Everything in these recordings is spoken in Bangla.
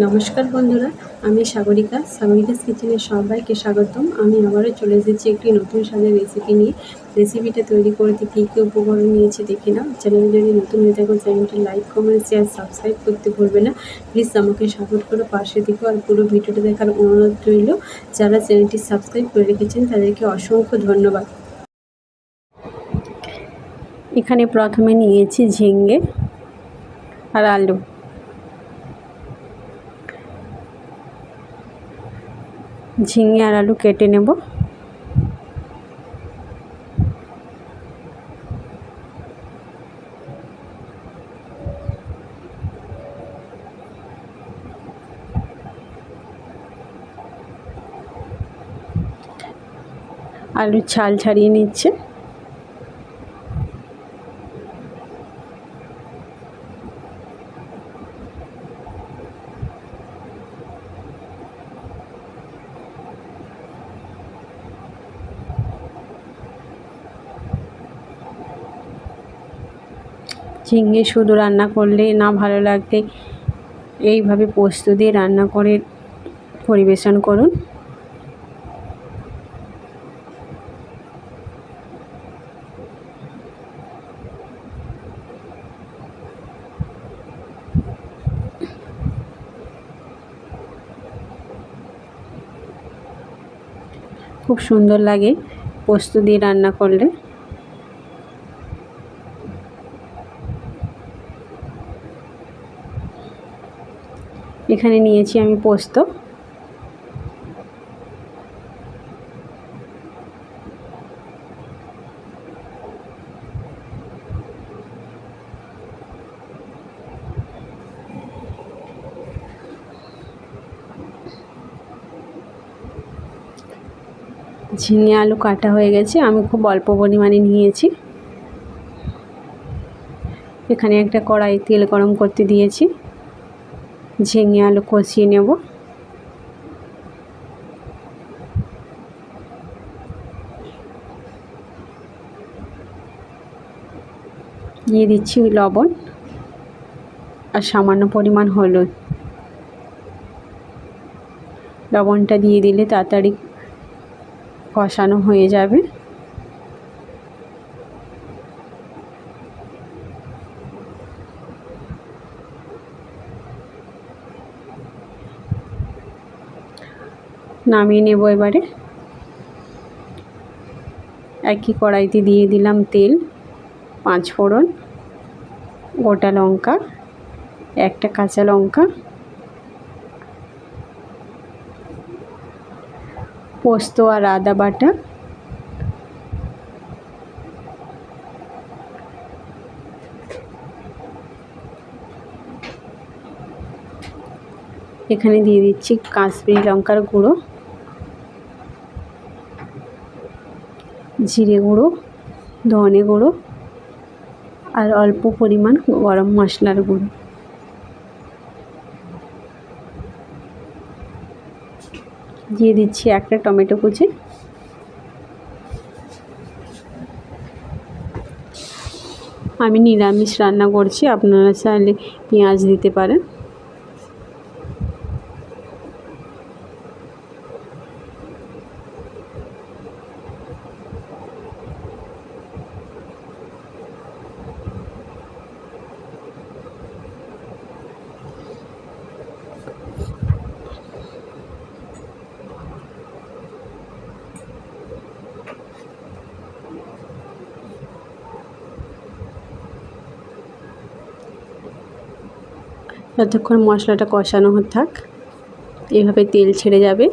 নমস্কার বন্ধুরা, আমি সাগরিকাস কিচেনে সবাইকে স্বাগতম। আমি আবারও চলে এসেছি একটি নতুন স্বাদের রেসিপি নিয়ে। রেসিপিটা তৈরি করতে কী কী উপকরণ নিয়েছি দেখে নাও। চ্যানেলে যদি নতুন হয়ে থাকো চ্যানেলটি লাইক, কমেন্ট, শেয়ার, সাবস্ক্রাইব করতে ভুলবে না। প্লিজ আমাকে সাপোর্ট করে পাশে থেকো আর পুরো ভিডিওটা দেখার অনুরোধ রইল। যারা চ্যানেলটি সাবস্ক্রাইব করে রেখেছেন তাদেরকে অসংখ্য ধন্যবাদ। এখানে প্রথমে নিয়েছি ঝিঙে আর আলু। ঝিঙে আর আলু কেটে নেব। আলুর ছাল ছাড়িয়ে নিচ্ছে। ঝিঙে শুধু রান্না করলে না ভালো লাগলে এইভাবে পোস্ত দিয়ে রান্না করে পরিবেশন করুন। খুব সুন্দর লাগে পোস্ত দিয়ে রান্না করলে। এখানে নিয়েছি আমি পোস্ত। ঝিঙে আলু কাটা হয়ে গেছে, আমি খুব অল্প পরিমাণে নিয়েছি। এখানে একটা কড়াই তেল গরম করতে দিয়েছি। ঝিঙে আলু কষিয়ে নেব। দিয়ে দিচ্ছি লবণ আর সামান্য পরিমাণ হলুদ। লবণটা দিয়ে দিলে তাড়াতাড়ি কষানো হয়ে যাবে। নামিয়ে নেব এবারে। একই কড়াইতে দিয়ে দিলাম তেল, 5 ফোড়ন, গোটা লঙ্কা, একটা কাঁচা লঙ্কা, পোস্ত আর আদা বাটা, এখানে দিয়ে দিচ্ছি কাশ্মীরি লঙ্কার গুঁড়ো, জিরে গুঁড়ো, ধনে গুঁড়ো আর অল্প পরিমাণ গরম মশলার গুঁড়ো। দিয়ে দিচ্ছি একটা টমেটো কুচি। আমি নিরামিষ রান্না করছি, আপনারা চাইলে পেঁয়াজ দিতে পারেন। যতক্ষণ মশলাটা কষানো থাক, এভাবে তেল ছেড়ে যাবে।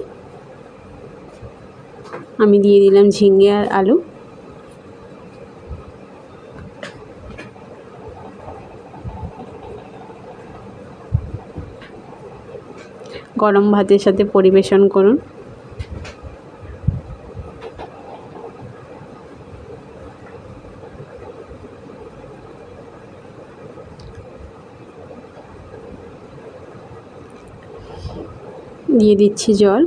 আমি দিয়ে দিলাম ঝিঙে আর আলু। গরম ভাতের সাথে পরিবেশন করুন। দিয়ে দিচ্ছি জল।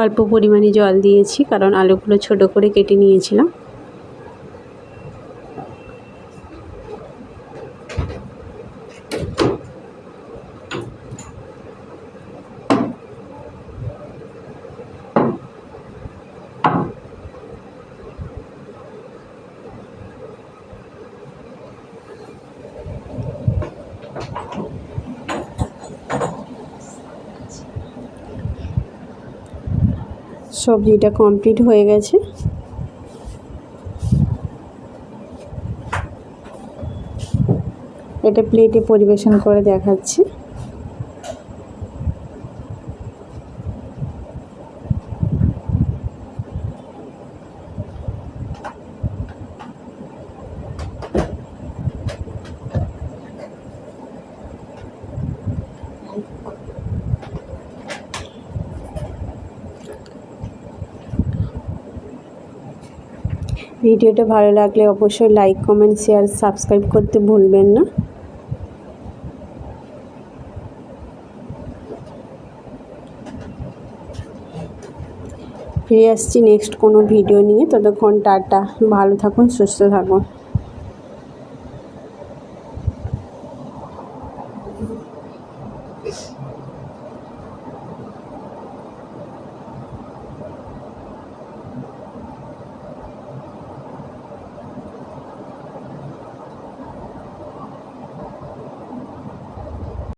অল্প পরিমাণে জল দিয়েছি কারণ আলুগুলো ছোট করে কেটে নিয়েছিলাম। সবজিটা কমপ্লিট হয়ে গেছে। এটা প্লেটে পরিবেশন করে দেখাচ্ছি। ভিডিওটা ভালো লাগলে অবশ্যই লাইক, কমেন্ট, শেয়ার, সাবস্ক্রাইব করতে ভুলবেন না। ফিরে আসছি নেক্সট কোনো ভিডিও নিয়ে। ততক্ষণ টাটা, ভালো থাকুন, সুস্থ থাকুন।